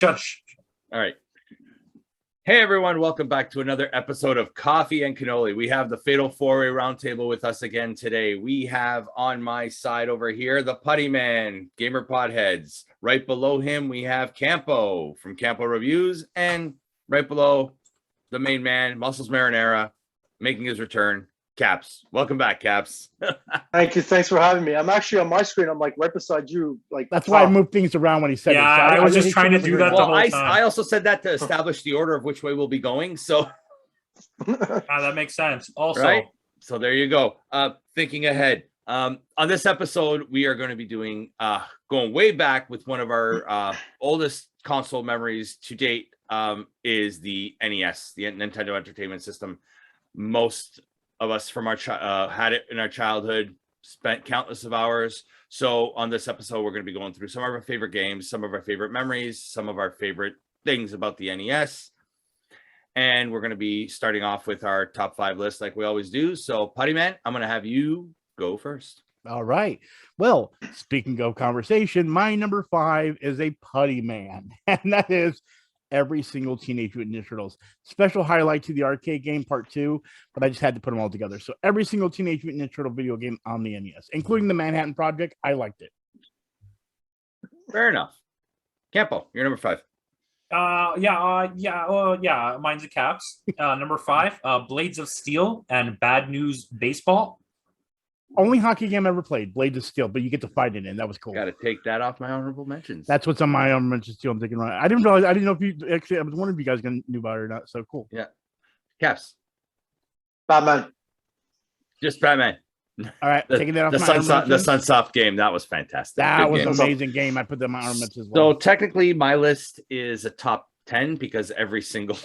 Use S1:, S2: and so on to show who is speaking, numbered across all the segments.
S1: Judge.
S2: All right. Hey, everyone. Welcome back to another episode of Coffee and Cannoli. We have the Fatal Four-Way Roundtable with us again today. We have on my side over here, the Putty Man, Gamer Podheads. Right below him, we have Campo from Campo Reviews. And right below the main man, Muscles Marinara, making his return, Caps. Welcome back, Caps.
S3: Thank you. Thanks for having me. I'm actually on my screen. I'm like right beside you. Like
S4: that's why I moved things around when he said it. So
S1: I was just trying to do that the whole time.
S2: I also said that to establish the order of which way we'll be going. So
S1: that makes sense. Also,
S2: right? So there you go. Thinking ahead. On this episode, we are going to be doing going way back with one of our oldest console memories to date. Is the NES, the Nintendo Entertainment System. Most of us from our had it in our childhood, spent countless of hours. So on this episode, we're going to be going through some of our favorite games, some of our favorite memories, some of our favorite things about the NES. And we're going to be starting off with our top 5 list like we always do. So Putty Man, I'm going to have you go first.
S4: All right. Well, speaking of conversation, my number 5 is a Putty Man. And that is every single Teenage Mutant Ninja Turtles. Special highlight to the arcade game part 2, but I just had to put them all together. So every single Teenage Mutant Ninja Turtle video game on the NES, including the Manhattan Project, I liked it.
S2: Fair enough. Campo, you're number 5.
S1: Mine's a Caps. Number 5, Blades of Steel and Bad News Baseball.
S4: Only hockey game I ever played, Blades of Steel, but you get to fight it in. That was cool.
S2: Got to take that off my honorable mentions.
S4: That's what's on my honorable mentions too. I'm thinking, right? I didn't realize. I didn't know if you actually. I was wondering if you guys knew about it or not. So cool.
S2: Yeah. Caps.
S3: Batman.
S2: Just Batman.
S4: All right, taking that off.
S2: The Sunsoft game, that was fantastic.
S4: That was an amazing game. I put them on honorable mentions as
S2: So
S4: well.
S2: technically, my list is a top 10 because every single.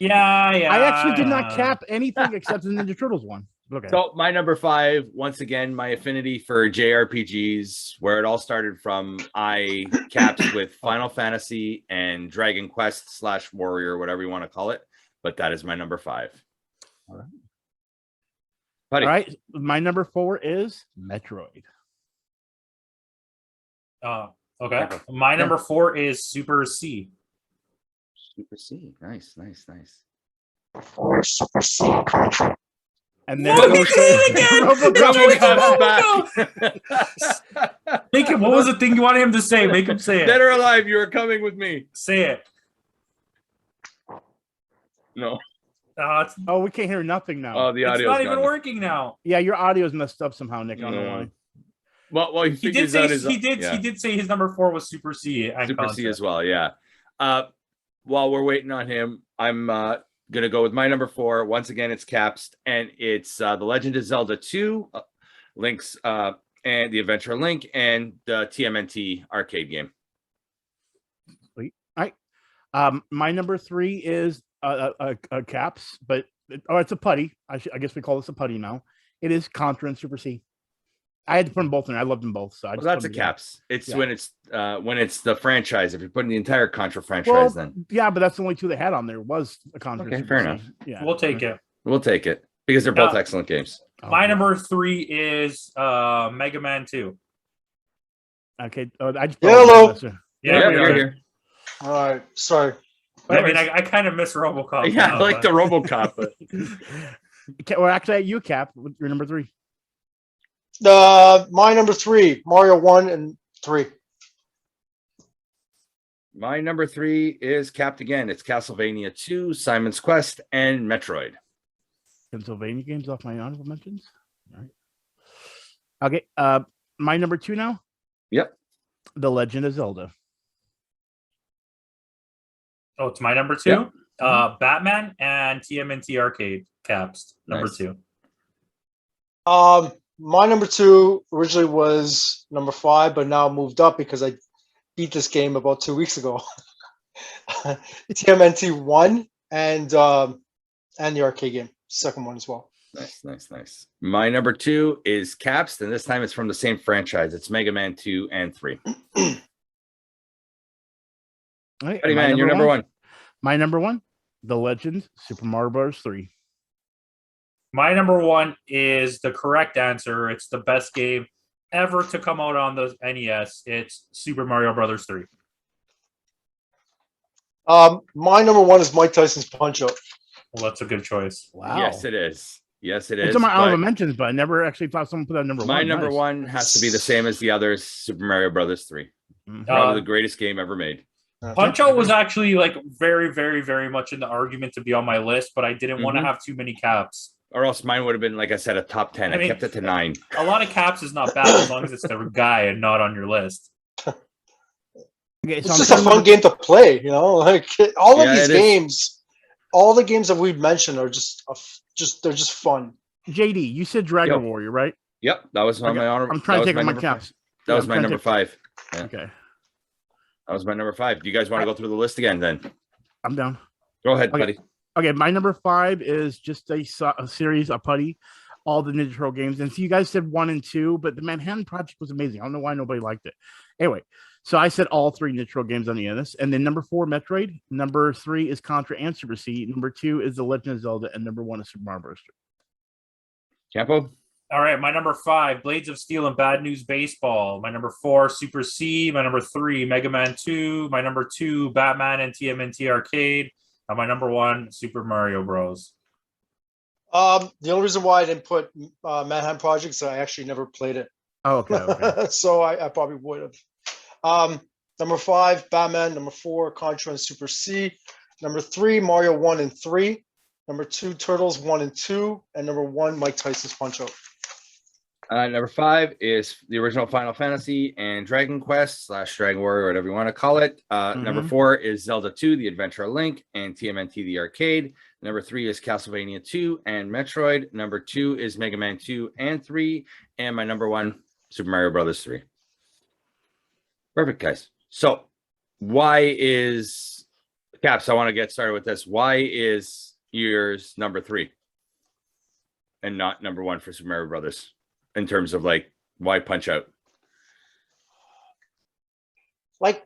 S1: I
S4: actually did not cap anything except the Ninja Turtles one. Okay.
S2: So my number 5, once again, my affinity for JRPGs, where it all started from. I capped with Final Fantasy and Dragon Quest / Warrior, whatever you want to call it. But that is my number 5.
S4: All right.
S2: Buddy.
S4: All right. My number 4 is Metroid.
S1: Okay. My number 4 is Super C.
S2: Super C. Nice.
S3: Super C.
S4: And then
S2: RoboCop's back.
S1: Make him. What was the thing you wanted him to say? Make him say it.
S2: Dead or alive, you are coming with me.
S1: Say it.
S2: No.
S4: Oh, we can't hear nothing now.
S2: Oh, the audio.
S1: It's not even working now.
S4: Yeah, your audio's messed up somehow, Nick. I don't know why.
S2: Well, he did say
S1: he did say his number 4 was Super C.
S2: Super C as well. Yeah. While we're waiting on him, I'm gonna go with my number 4. Once again, it's Caps, and it's the Legend of Zelda 2, Links, and the Adventure Link, and the TMNT arcade game.
S4: Sweet. All right. My number 3 is a Caps, but it's a Putty. I guess we call this a Putty now. It is Contra and Super C. I had to put them both in. I loved them both. So
S2: that's a Caps. It's when it's the franchise. If you're putting the entire Contra franchise, then
S4: yeah, but that's the only 2 they had on there was a Contra.
S2: Okay, fair enough.
S4: Yeah,
S1: we'll take it.
S2: We'll take it because they're both excellent games.
S1: My number 3 is Mega Man 2.
S4: Okay, I just
S3: hello.
S2: Yeah, you're here.
S3: All right, sorry.
S1: I mean, I kind of miss RoboCop.
S2: Yeah, I like the RoboCop. But...
S4: Well, actually, you Cap. Your number 3.
S3: My number 3, Mario 1 and 3.
S2: My number 3 is capped again. It's Castlevania 2, Simon's Quest, and Metroid.
S4: Pennsylvania games off my honorable mentions. All right. Okay. My number 2 now.
S2: Yep.
S4: The Legend of Zelda.
S1: Oh, it's my number 2.
S2: Yep.
S1: Batman and TMNT arcade Caps. Number 2.
S3: My number 2 originally was number 5, but now moved up because I beat this game about 2 weeks ago. TMNT 1 and the arcade game, second one as well.
S2: Nice. My number 2 is Caps, and this time it's from the same franchise. It's Mega Man 2 and 3.
S4: Right,
S2: Buddy Man, you're number 1.
S4: My number 1, The Legend Super Mario Bros. 3.
S1: My number 1 is the correct answer. It's the best game ever to come out on the NES. It's Super Mario Brothers 3.
S3: My number one is Mike Tyson's Punch Out.
S1: Well, that's a good choice.
S4: Wow.
S2: Yes, it is. Yes, it is.
S4: It's on my
S2: but
S4: honorable mentions, but I never actually thought someone put that number
S2: my
S4: one.
S2: number
S4: Nice.
S2: one has to be the same as the others. Super Mario Brothers 3.
S4: Mhm.
S2: Probably the greatest game ever made.
S1: Punch Out was actually like very, very, very much in the argument to be on my list, but I didn't want to have too many caps.
S2: Or else mine would have been, like I said, a top 10. I
S1: mean,
S2: kept it to 9.
S1: A lot of caps is not bad as long as it's the guy and not on your list.
S4: Okay,
S3: It's just a fun game to play, you know. Like all of these games, all the games that we've mentioned are just they're just fun.
S4: JD, you said Dragon Warrior, right?
S2: Yep, that was on my honor.
S4: I'm trying to take on my caps.
S2: That was my number 5. Yeah.
S4: Okay.
S2: That was my number 5. Do you guys want to go through the list again then?
S4: I'm down.
S2: Go ahead,
S4: Okay.
S2: buddy.
S4: Okay, my number 5 is just a series of putty, all the Ninja Turtle games. And so you guys said 1 and 2, but the Manhattan Project was amazing. I don't know why nobody liked it. Anyway, so I said all 3 Ninja Turtle games on the NES. And then number 4, Metroid. Number 3 is Contra and Super C. Number 2 is The Legend of Zelda. And number 1 is Super Mario Bros.
S2: Campo?
S1: All right, my number 5, Blades of Steel and Bad News Baseball. My number 4, Super C. My number 3, Mega Man 2. My number 2, Batman and TMNT Arcade. And my number 1, Super Mario Bros.
S3: The only reason why I didn't put Manhattan Project is I actually never played it.
S4: Oh, okay.
S3: So I probably would have. Number 5, Batman. Number 4, Contra and Super C. Number 3, Mario 1 and 3. Number 2, Turtles 1 and 2. And number 1, Mike Tyson's Punch Out.
S2: Number 5 is the original Final Fantasy and Dragon Quest / Dragon Warrior, whatever you want to call it. Number 4 is Zelda 2, The Adventure of Link, and TMNT The Arcade. Number 3 is Castlevania 2 and Metroid. Number 2 is Mega Man 2 and 3. And my number 1, Super Mario Brothers 3. Perfect, guys. So why is Caps? I want to get started with this. Why is yours number 3 and not number 1 for Super Mario Brothers? In terms of like, why Punch Out?
S3: Like,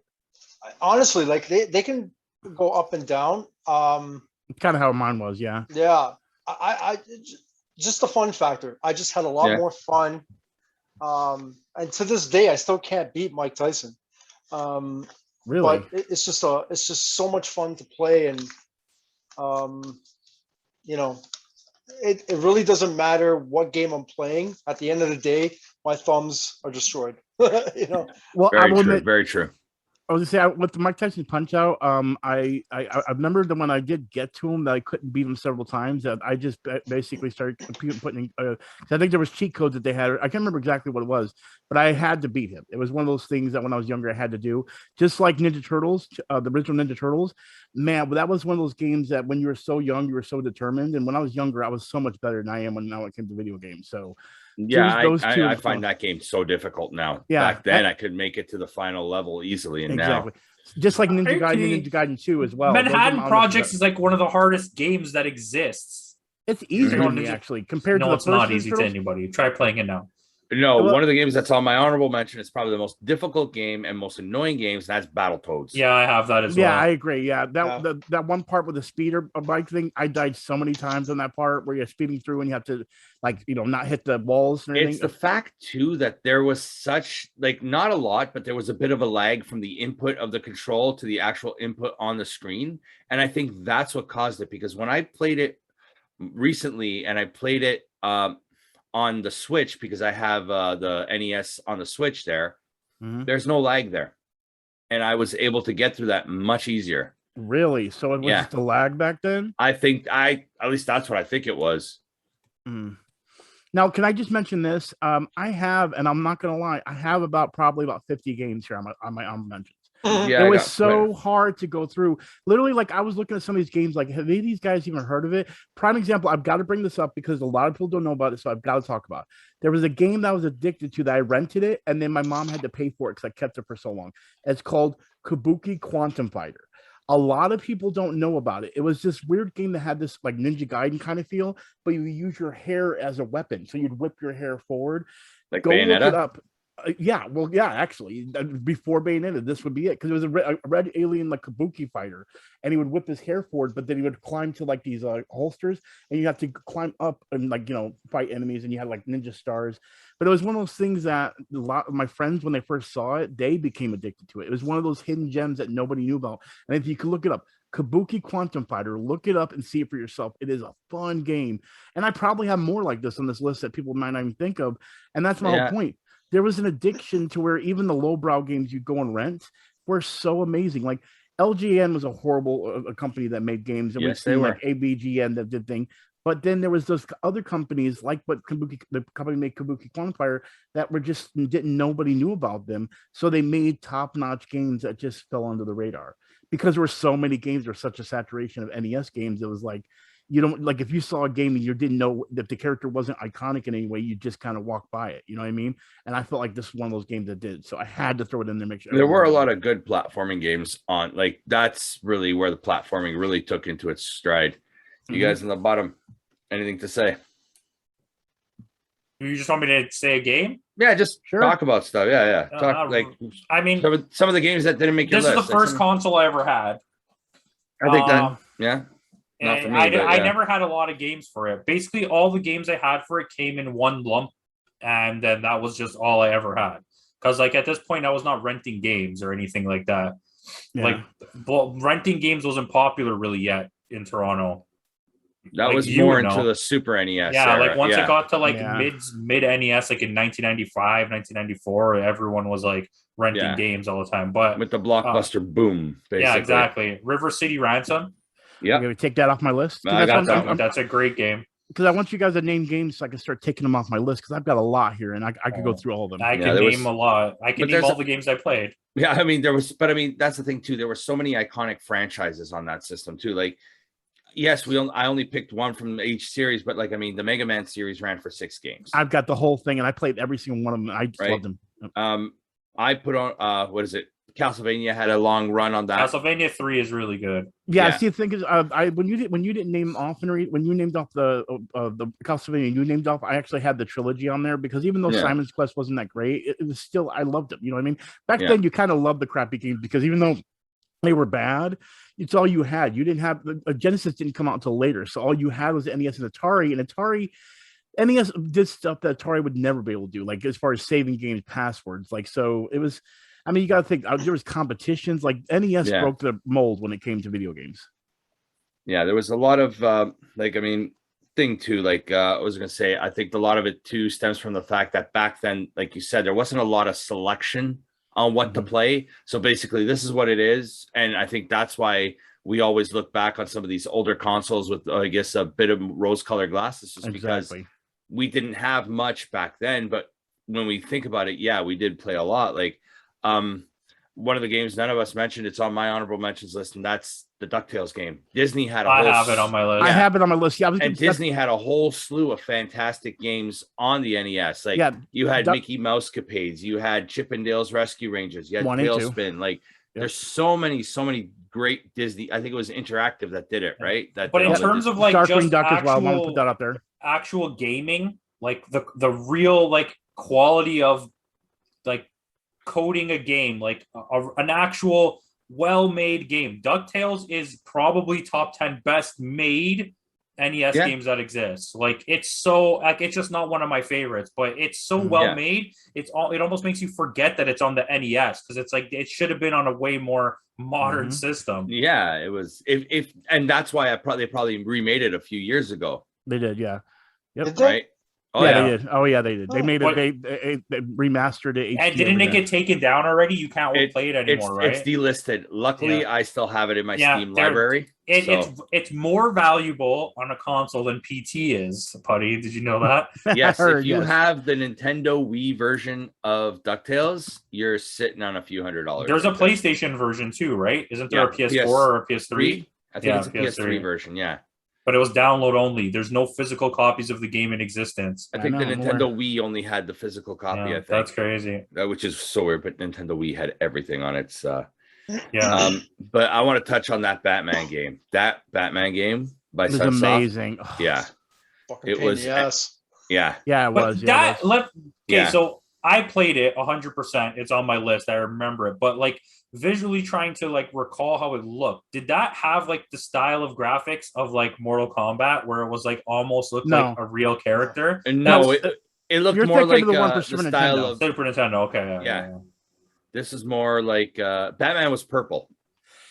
S3: honestly, like they can go up and down.
S4: Kind of how mine was, yeah.
S3: Yeah, I just the fun factor. I just had a lot more fun. And to this day, I still can't beat Mike Tyson.
S4: Really?
S3: But it's just so much fun to play, and you know, it really doesn't matter what game I'm playing. At the end of the day, my thumbs are destroyed. You know.
S4: Well,
S2: very true.
S4: I was gonna say with the Mike Tyson Punch Out, I remember that when I did get to him, that I couldn't beat him several times. That I just basically started putting. I think there was cheat codes that they had. I can't remember exactly what it was, but I had to beat him. It was one of those things that when I was younger I had to do. Just like Ninja Turtles, the original Ninja Turtles. Man, that was one of those games that when you were so young, you were so determined. And when I was younger, I was so much better than I am when it came to video games. So.
S2: Yeah, I find that game so difficult now. Yeah, back then I could make it to the final level easily, and
S4: exactly. Now just like Ninja Gaiden and Ninja Gaiden 2 as well.
S1: Manhattan Projects is like one of the hardest games that exists.
S4: It's easy to me actually compared to the
S1: it's not easy to anybody. Try playing it now.
S2: No, one of the games that's on my honorable mention is probably the most difficult game and most annoying games. That's Battletoads.
S1: Yeah, I have that as well.
S4: Yeah, I agree. Yeah, that one part with the speeder bike thing, I died so many times on that part where you're speeding through and you have to, like, not hit the walls. And
S2: it's the fact too that there was such not a lot, but there was a bit of a lag from the input of the control to the actual input on the screen, and I think that's what caused it. Because when I played it recently, and I played it on the Switch, because I have the NES on the Switch there's no lag there. And I was able to get through that much easier.
S4: Really? So it was just a lag back then?
S2: I think at least that's what I think it was.
S4: Now, can I just mention this? I have, and I'm not going to lie, I have probably about 50 games here on my honorable mentions.
S2: Yeah,
S4: it was so hard to go through. Literally, like I was looking at some of these games, like have any of these guys even heard of it? Prime example, I've got to bring this up because a lot of people don't know about it, so I've got to talk about it. There was a game that I was addicted to that I rented it, and then my mom had to pay for it because I kept it for so long. It's called Kabuki Quantum Fighter. A lot of people don't know about it. It was this weird game that had this like Ninja Gaiden kind of feel, but you use your hair as a weapon, so you'd whip your hair forward.
S2: Like
S4: Go
S2: Bayonetta?
S4: look it up. Actually, before Bayonetta, this would be it, because it was a red alien like Kabuki fighter, and he would whip his hair forward, but then he would climb to like these holsters, and you have to climb up and fight enemies, and you had like ninja stars. But it was one of those things that a lot of my friends, when they first saw it, they became addicted to it. It was one of those hidden gems that nobody knew about, and if you could look it up, Kabuki Quantum Fighter, look it up and see it for yourself. It is a fun game, and I probably have more like this on this list that people might not even think of, and that's my whole point. There was an addiction to where even the lowbrow games you go and rent were so amazing. Like LGN was a horrible company that made games. And
S2: yes, they were.
S4: Like ABGN that did thing. But then there was those other companies like the company made Kabuki Quantifier that were just nobody knew about them. So they made top-notch games that just fell under the radar because there were so many games. There was such a saturation of NES games. It was like, you don't like if you saw a game and you didn't know that the character wasn't iconic in any way, you just kind of walk by it. You know what I mean? And I felt like this was one of those games that did. So I had to throw it in there. Make sure
S2: there were a lot of good platforming games on. Like that's really where the platforming really took into its stride. You guys in the bottom, anything to say?
S1: You just want me to say a game?
S2: Yeah, just talk about stuff. Yeah.
S1: I mean,
S2: some of the games that didn't make your
S1: list.
S2: list.
S1: This is the first console I ever had.
S2: I think that. Yeah. Not for me,
S1: I never had a lot of games for it. Basically, all the games I had for it came in one lump, and then that was just all I ever had. Because, like, at this point, I was not renting games or anything like that. Yeah. Like, renting games wasn't popular really yet in Toronto.
S2: That was more into the Super NES.
S1: Yeah,
S2: era.
S1: like once it got to like mid NES, like in 1995, 1994, everyone was like renting games all the time. But
S2: with the Blockbuster boom, basically.
S1: Yeah, exactly. River City Ransom.
S2: Yeah,
S4: I'm gonna take that off my list.
S2: I got that one.
S1: That's a great game.
S4: Because I want you guys to name games so I can start taking them off my list, because I've got a lot here and I could go through all of them.
S1: I can name a lot. I can name all the games I played.
S2: Yeah, I mean that's the thing too. There were so many iconic franchises on that system too. Like, yes, I only picked one from each series, but like, I mean, the Mega Man series ran for 6 games.
S4: I've got the whole thing and I played every single one of them. I just loved them.
S2: I put on what is it? Castlevania had a long run on that.
S1: Castlevania 3 is really good.
S4: Yeah. See, the thing is, when you didn't name off when you named off the Castlevania, you named off. I actually had the trilogy on there because even though Simon's Quest wasn't that great, it was still I loved it. You know what I mean? Back then, you kind of loved the crappy games because even though they were bad, it's all you had. You didn't have Genesis didn't come out until later, so all you had was NES and Atari. And NES did stuff that Atari would never be able to do, like as far as saving games passwords. Like, so it was. I mean, you got to think there was competitions. Like NES broke the mold when it came to video games.
S2: Yeah, there was a lot of thing too. Like I was gonna say, I think a lot of it too stems from the fact that back then, like you said, there wasn't a lot of selection on what to play. So basically, this is what it is, and I think that's why we always look back on some of these older consoles with, I guess, a bit of rose-colored glasses, just because we didn't have much back then. But when we think about it, yeah, we did play a lot. Like. One of the games none of us mentioned, it's on my honorable mentions list, and that's the Ducktales game. Disney had
S1: I have it on my list.
S4: I have it on my list. Yeah,
S2: Disney had a whole slew of fantastic games on the NES. Like you had Mickey Mouse Capades, you had Chip and Dale's Rescue Rangers, you had Tailspin. Like there's so many great Disney. I think it was Interactive that did it, right?
S1: But in terms of like
S4: Darkwing
S1: just
S4: Duck as well, I want to put that up there.
S1: Actual gaming, like the real like quality of like coding a game, like an actual well-made game. DuckTales is probably top 10 best made NES games that exist. Like it's so like it's just not one of my favorites, but it's so well made. It almost makes you forget that it's on the NES because it's like it should have been on a way more modern system.
S2: Yeah, it was. If and that's why they probably remade it a few years ago.
S4: They did, yeah. Yep.
S2: Right.
S4: Oh yeah, they did. Oh yeah, they did. They made it. They remastered it.
S1: And didn't it get taken down already? You can't play it anymore, right?
S2: It's delisted. Luckily, I still have it in my Steam library.
S1: It's more valuable on a console than PT is. Putty, did you know that?
S2: Yes. If you have the Nintendo Wii version of DuckTales, you're sitting on a few $100s.
S1: There's a PlayStation version too, right? Isn't there a PS4 or a PS3?
S2: I think it's a PS3 version. Yeah.
S1: But it was download only. There's no physical copies of the game in existence.
S2: I think the Nintendo Wii only had the physical copy. I think
S1: that's crazy.
S2: Which is so weird, but Nintendo Wii had everything on its. But I want to touch on that Batman game. That Batman game by Sunsoft.
S4: It was amazing.
S2: Yeah,
S3: it was. Yes.
S2: Yeah.
S4: Yeah, it was.
S1: So I played it 100%. It's on my list. I remember it, but like visually trying to like recall how it looked. Did that have like the style of graphics of like Mortal Kombat, where it was like almost looked like a real character?
S2: And no, it looked more like the style of
S1: Super Nintendo. Okay,
S2: yeah. This is more like Batman was purple.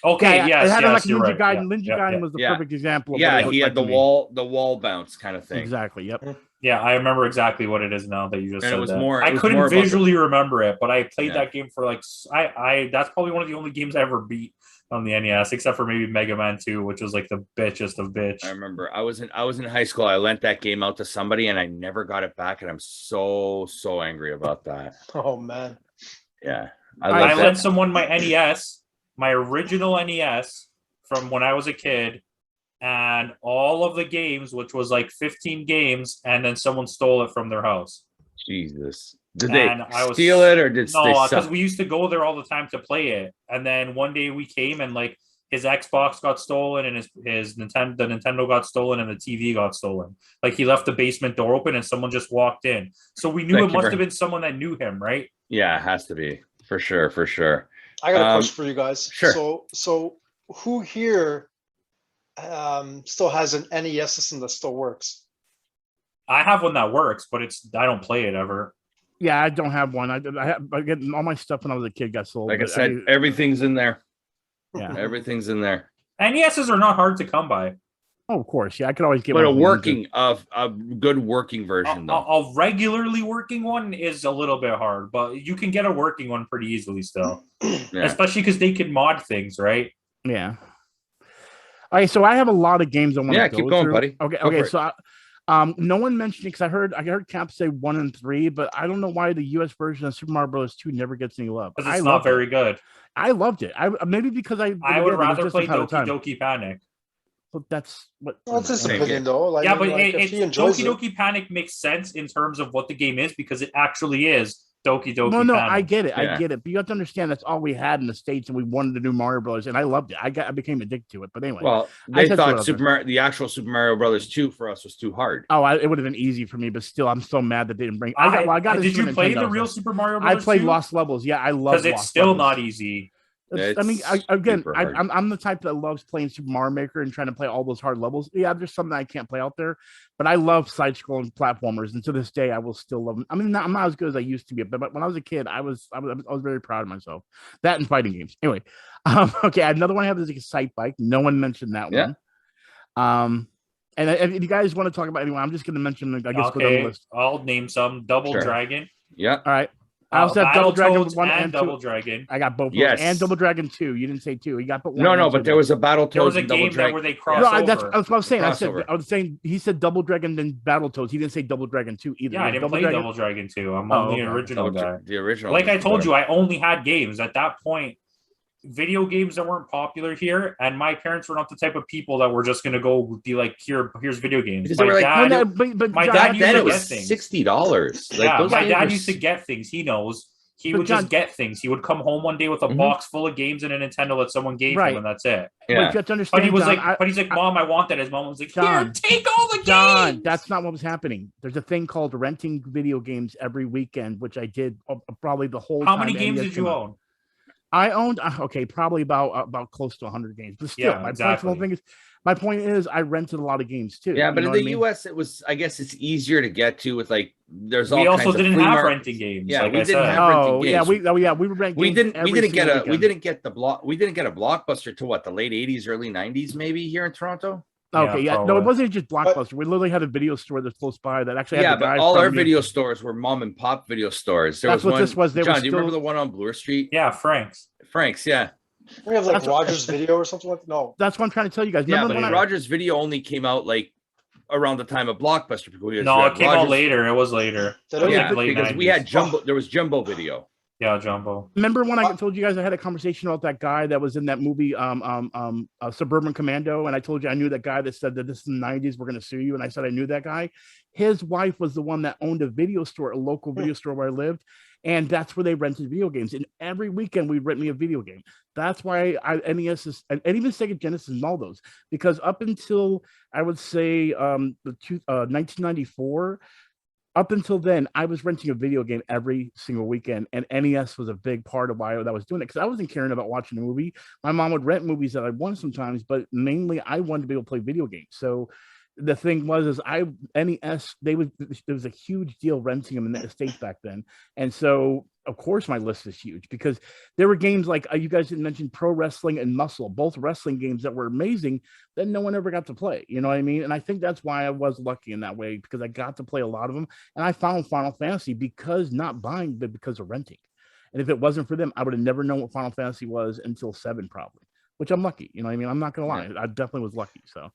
S1: Okay,
S4: yeah,
S1: yes,
S4: it had
S1: yes,
S4: like
S1: you're
S4: Ninja
S1: right.
S4: Gaiden. Ninja Gaiden was the perfect example of
S2: yeah,
S4: what
S2: he had
S4: like
S2: the wall bounce kind of thing.
S4: Exactly. Yep.
S1: Yeah, I remember exactly what it is now that you just
S2: And
S1: said
S2: it was
S1: that.
S2: more.
S1: I couldn't visually remember it, but I played that game for like I that's probably one of the only games I ever beat on the NES, except for maybe Mega Man 2, which was like the bitchest of bitch.
S2: I remember I was in high school. I lent that game out to somebody and I never got it back, and I'm so angry about that.
S3: Oh man.
S2: Yeah.
S1: I lent someone my NES, my original NES from when I was a kid, and all of the games, which was like 15 games, and then someone stole it from their house.
S2: Jesus. Did they steal it or did
S1: no? Because we used to go there all the time to play it, and then one day we came and like his Xbox got stolen and his Nintendo got stolen and the TV got stolen. Like he left the basement door open and someone just walked in. So we knew it must have been someone that knew him, right?
S2: Yeah, it has to be for sure.
S3: I got a question for you guys.
S2: Sure.
S3: So who here still has an NES system that still works?
S1: I have one that works, but I don't play it ever.
S4: Yeah, I don't have one. I get all my stuff when I was a kid got sold.
S2: Like I said, everything's in there.
S4: Yeah,
S2: everything's in there.
S1: NESs are not hard to come by.
S4: Oh, of course, yeah, I could always get.
S2: But a good working version, though.
S1: A regularly working one is a little bit hard, but you can get a working one pretty easily still. Yeah. Especially because they can mod things, right?
S4: Yeah. All right, so I have a lot of games I want to go
S2: keep going,
S4: through.
S2: buddy.
S4: Okay. So, no one mentioned it because I heard Cap say 1 and 3, but I don't know why the US version of Super Mario Bros. 2 never gets any love.
S1: Because it's not very good.
S4: I loved it. Maybe because I
S1: would rather play Doki Doki Panic.
S4: But that's what.
S3: Well, it's his opinion, though. Like,
S1: yeah, but Doki Doki Panic makes sense in terms of what the game is because it actually is Doki Doki Panic.
S4: No, I get it. I get it. But you have to understand that's all we had in the States, and we wanted to do Mario Brothers, and I loved it. I became addicted to it. But anyway,
S2: well, they thought the actual Super Mario Brothers 2 for us was too hard.
S4: Oh, it would have been easy for me, but still, I'm so mad that they didn't bring.
S1: Did you play the real Super Mario Brothers?
S4: I played Lost Levels. Yeah, I love.
S1: Because it's still not easy.
S4: I'm the type that loves playing Super Mario Maker and trying to play all those hard levels. Yeah, there's something I can't play out there, but I love side-scrolling platformers, and to this day, I will still love them. I mean, I'm not as good as I used to be, but when I was a kid, I was very proud of myself. That and fighting games. Anyway, okay, another one I have is like a Sight Bike. No one mentioned that one. And if you guys want to talk about anyone, I'm just going to mention. I guess go down the list.
S1: I'll name some. Double Dragon.
S2: Yeah.
S4: All right. I also have Double Dragon 1 and
S1: Double
S4: 2.
S1: Dragon.
S4: I got both.
S2: Yes.
S4: And Double Dragon 2. You didn't say 2. You got but 1.
S2: No, but there was a Battletoads.
S1: There was a game where they crossed over.
S4: That's what I was saying. I was saying he said Double Dragon then Battletoads. He didn't say Double Dragon 2 either.
S1: Yeah, I didn't play Double Dragon 2. I'm on the original guy.
S2: The original.
S1: Like I told you, I only had games at that point. Video games that weren't popular here, and my parents were not the type of people that were just going to go be like, here's video games. My dad used to get things.
S2: $60.
S1: My dad used to get things. He knows. He would just get things. He would come home one day with a box full of games and a Nintendo that someone gave him, and that's it.
S4: Yeah. But you have to understand,
S1: but he was he's like, Mom, I want that. His mom was like, Here, take all the games.
S4: That's not what was happening. There's a thing called renting video games every weekend, which I did probably the whole time.
S1: How many games did you own?
S4: I owned probably about close to 100 games, but still, my point is I rented a lot of games too.
S2: Yeah, but in the US, it was, I guess it's easier to get to with like there's all.
S1: We also
S2: kinds
S1: didn't
S2: of
S1: have renting games.
S2: Yeah,
S1: like
S2: we didn't have renting games.
S4: We were renting.
S2: We didn't get a Blockbuster till what, the late 80s, early 90s, maybe here in Toronto.
S4: Okay, no, it wasn't just Blockbuster. We literally had a video store that's close by that actually had
S2: but all our video stores were mom and pop video stores. That's what this was. John, do you remember the one on Bloor Street?
S1: Yeah, Frank's,
S2: yeah.
S3: We have like Rogers Video or something like that. No.
S4: That's what I'm trying to tell you guys.
S2: Yeah, but Rogers Video only came out like around the time of Blockbuster.
S1: No, it came out later. It was later.
S2: Yeah, because we had Jumbo. There was Jumbo Video.
S1: Yeah, Jumbo.
S4: Remember when I told you guys I had a conversation about that guy that was in that movie, Suburban Commando, and I told you I knew that guy that said that this is the 90s, we're going to sue you, and I said I knew that guy. His wife was the one that owned a video store, a local video store where I lived, and that's where they rented video games. And every weekend we'd rent me a video game. That's why NES is, and even Sega Genesis and all those, because up until I would say 1994. up until then, I was renting a video game every single weekend, and NES was a big part of why I was doing it, because I wasn't caring about watching a movie. My mom would rent movies that I wanted sometimes, but mainly I wanted to be able to play video games. So the thing was, NES, there was a huge deal renting them in the States back then. And so, of course, my list is huge, because there were games like, you guys didn't mention Pro Wrestling and Muscle, both wrestling games that were amazing that no one ever got to play. You know what I mean? And I think that's why I was lucky in that way, because I got to play a lot of them. And I found Final Fantasy because not buying, but because of renting. And if it wasn't for them, I would have never known what Final Fantasy was until 7, probably, which I'm lucky. You know what I mean? I'm not going to lie. I definitely was lucky. So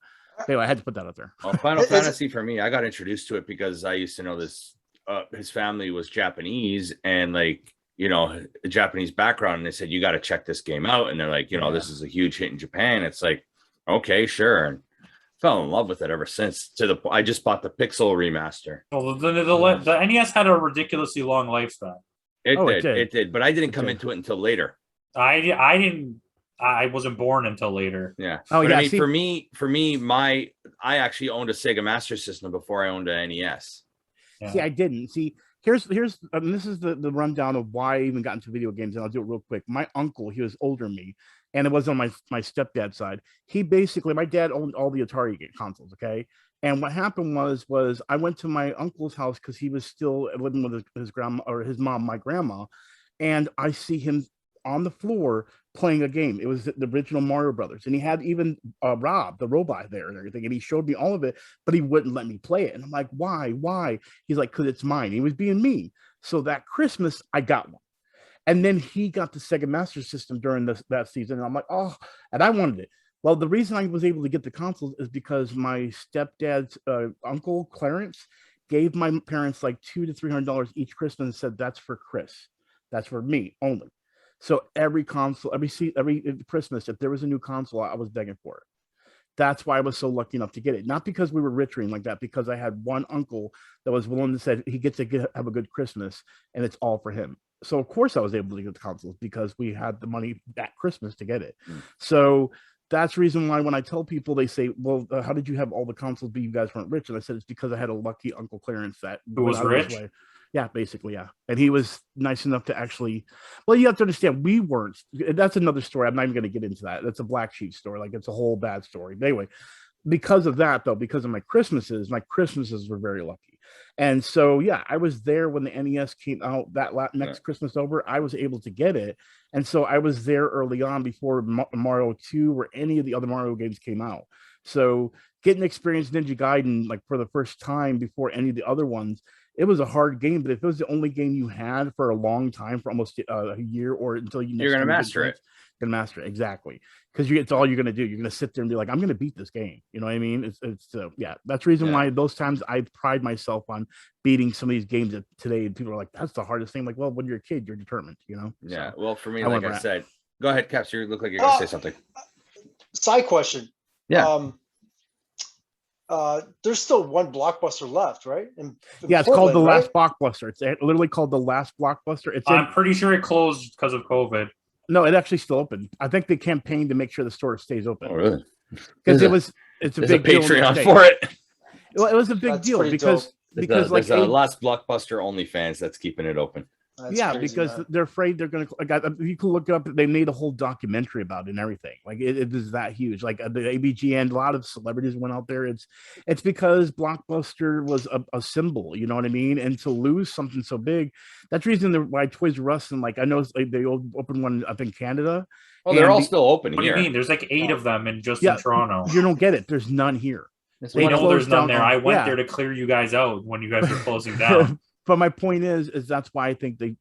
S4: anyway, I had to put that out there.
S2: Well, Final Fantasy for me, I got introduced to it because I used to know this. His family was Japanese, and like, you know, a Japanese background, and they said, you got to check this game out. And they're like, you know, this is a huge hit in Japan. It's like, okay, sure. And fell in love with it ever since. I just bought the Pixel remaster.
S1: Well, the NES had a ridiculously long lifespan.
S2: It did, but I didn't come into it until later.
S1: I wasn't born until later.
S2: Yeah.
S4: Oh,
S2: but
S4: yeah.
S2: I mean, for me, I actually owned a Sega Master System before I owned an NES.
S4: Yeah. See, I didn't. See, here's this is the rundown of why I even got into video games, and I'll do it real quick. My uncle, he was older than me, and it was on my stepdad's side. He basically, my dad owned all the Atari consoles, okay? And what happened was I went to my uncle's house because he was still living with his grandma, or his mom, my grandma, and I see him on the floor playing a game. It was the original Mario Brothers, and he had even Rob, the robot, there and everything, and he showed me all of it, but he wouldn't let me play it. And I'm like, why? He's like, because it's mine. He was being mean. So that Christmas, I got one. And then he got the Sega Master System during that season, and I'm like, oh, and I wanted it. Well, the reason I was able to get the consoles is because my stepdad's uncle, Clarence, gave my parents like $200 to $300 each Christmas and said, that's for Chris. That's for me only. So every console, every Christmas, if there was a new console, I was begging for it. That's why I was so lucky enough to get it. Not because we were rich or anything like that, because I had one uncle that was willing to say he gets to have a good Christmas, and it's all for him. So of course I was able to get the consoles because we had the money that Christmas to get it. So that's the reason why when I tell people, they say, well, how did you have all the consoles but you guys weren't rich? And I said, it's because I had a lucky Uncle Clarence that
S1: was rich.
S4: Yeah, basically, yeah. And he was nice enough to actually, well, you have to understand, we weren't, that's another story. I'm not even going to get into that. That's a black sheep story. Like, it's a whole bad story. But anyway, because of that, though, because of my Christmases were very lucky. And so, yeah, I was there when the NES came out that next Christmas over. I was able to get it. And so I was there early on before Mario 2 or any of the other Mario games came out. So getting to experience Ninja Gaiden, like, for the first time before any of the other ones, it was a hard game, but if it was the only game you had for a long time, for almost a year, or until you're
S2: going to master it.
S4: Going to master it, exactly. Because it's all you're going to do. You're going to sit there and be like, I'm going to beat this game. You know what I mean? It's yeah. That's the reason why those times I pride myself on beating some of these games that today. And people are like, that's the hardest thing. Like, well, when you're a kid, you're determined, you know?
S2: Yeah.
S4: So,
S2: well, for me, like I said, go ahead, Caps. You look like you're going to say something.
S3: Side question.
S2: Yeah.
S3: There's still one Blockbuster left, right? In
S4: it's called the Last Blockbuster. It's literally called the Last Blockbuster.
S1: I'm pretty sure it closed because of COVID.
S4: No, it actually still open. I think they campaigned to make sure the store stays open.
S2: Oh, really?
S4: Because it's a big
S2: Patreon for it.
S4: Well, it was a big deal because
S2: there's a Last Blockbuster OnlyFans that's keeping it open.
S3: That's
S4: yeah,
S3: crazy,
S4: because
S3: man.
S4: they're afraid they're going to. You can look it up. They made a whole documentary about it and everything. Like it is that huge. Like the ABG and a lot of celebrities went out there. It's because Blockbuster was a symbol. You know what I mean? And to lose something so big, that's the reason why Toys R Us and like I know they opened one up in Canada.
S2: Oh, they're all still open
S1: here. What do you mean? There's like 8 of them in Toronto.
S4: You don't get it. There's none here.
S1: We know there's none there. I went there to clear you guys out when you guys were closing down.
S4: But my point is that's why I think the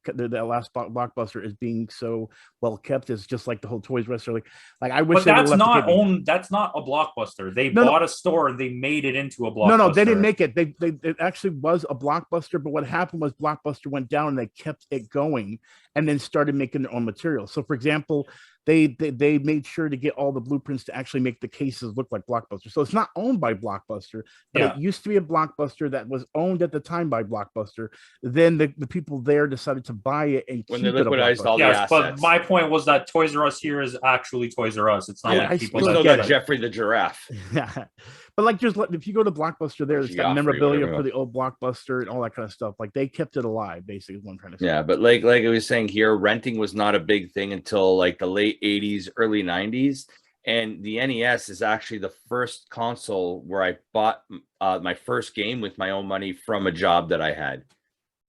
S4: Last Blockbuster is being so well kept. Is just like the whole Toys R Us. Like I wish.
S1: But that's not owned. That's not a Blockbuster. They bought a store and they made it into a Blockbuster.
S4: No, they didn't make it. It actually was a Blockbuster. But what happened was Blockbuster went down and they kept it going and then started making their own material. So, for example, they made sure to get all the blueprints to actually make the cases look like Blockbuster. So it's not owned by Blockbuster, but it used to be a Blockbuster that was owned at the time by Blockbuster. Then the people there decided to buy it and
S2: when
S4: keep
S2: they liquidized all the assets.
S1: But my point was that Toys R Us here is actually Toys R Us. It's not like people
S2: still got Jeffrey the Giraffe.
S4: Yeah, But like, just if you go to Blockbuster, there's got
S2: Geoffrey,
S4: memorabilia
S2: whatever.
S4: for the old Blockbuster and all that kind of stuff. Like they kept it alive, basically. Is what I'm trying to say.
S2: Yeah, but like I was saying here, renting was not a big thing until like the late 80s, early 90s. And the NES is actually the first console where I bought my first game with my own money from a job that I had.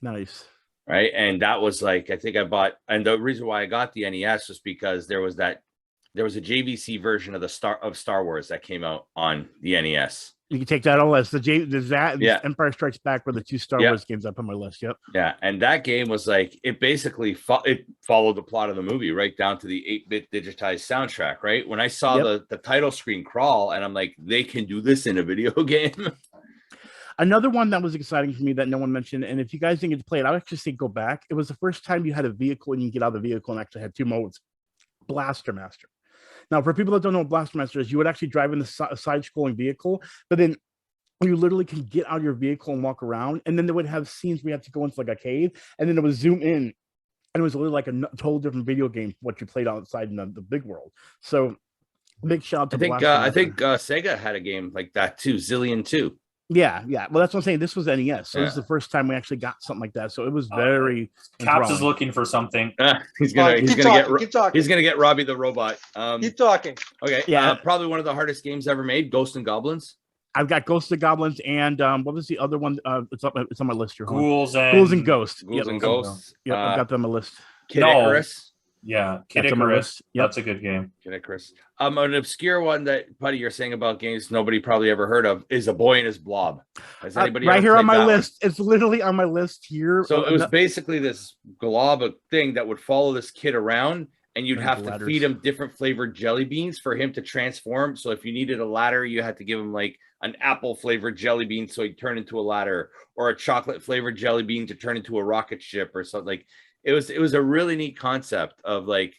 S4: Nice.
S2: Right. And that was like, I think I bought, and the reason why I got the NES was because there was a JVC version of Star Wars that came out on the NES.
S4: You can take that on the list. The Empire Strikes Back were the two Star Wars games up on my list. Yep.
S2: Yeah, and that game was like, it basically it followed the plot of the movie right down to the 8-bit digitized soundtrack. Right when I saw the title screen crawl, and I'm like, they can do this in a video game.
S4: Another one that was exciting for me that no one mentioned, and if you guys didn't get to play it, I would actually say go back. It was the first time you had a vehicle and you can get out of the vehicle and actually had two modes. Blaster Master. Now, for people that don't know what Blaster Master is, you would actually drive in the side-scrolling vehicle, but then you literally can get out of your vehicle and walk around, and then they would have scenes where you have to go into like a cave, and then it would zoom in, and it was literally like a total different video game from what you played outside in the big world. So, big shout out to Blaster Master.
S2: I think Sega had a game like that too, Zillion 2.
S4: Yeah. Well, that's what I'm saying. This was NES, so this is the first time we actually got something like that. So it was very.
S1: Caps is looking for something.
S2: He's gonna get Robbie the robot.
S3: Keep talking.
S2: Okay.
S4: Yeah.
S2: Probably one of the hardest games ever made, Ghosts and Goblins.
S4: I've got Ghosts and Goblins, and what was the other one? It's on my list here.
S1: Ghouls and
S4: Ghosts.
S2: Ghouls and Ghosts.
S4: Yep, I've got them on my list.
S2: Kid Icarus.
S1: Yeah, Kid
S4: That's on my
S1: Icarus.
S4: list. Yep.
S1: That's a good game.
S2: Kid Icarus. An obscure one that, Putty, you're saying about games nobody probably ever heard of is A Boy and His Blob. Has anybody
S4: right
S2: ever
S4: here on
S2: played
S4: my
S2: that
S4: list? One? It's literally on my list here.
S2: So it was basically this glob of thing that would follow this kid around, and you'd have to feed him different flavored jelly beans for him to transform. So if you needed a ladder, you had to give him like an apple flavored jelly bean so he'd turn into a ladder, or a chocolate flavored jelly bean to turn into a rocket ship or something. Like it was a really neat concept of like,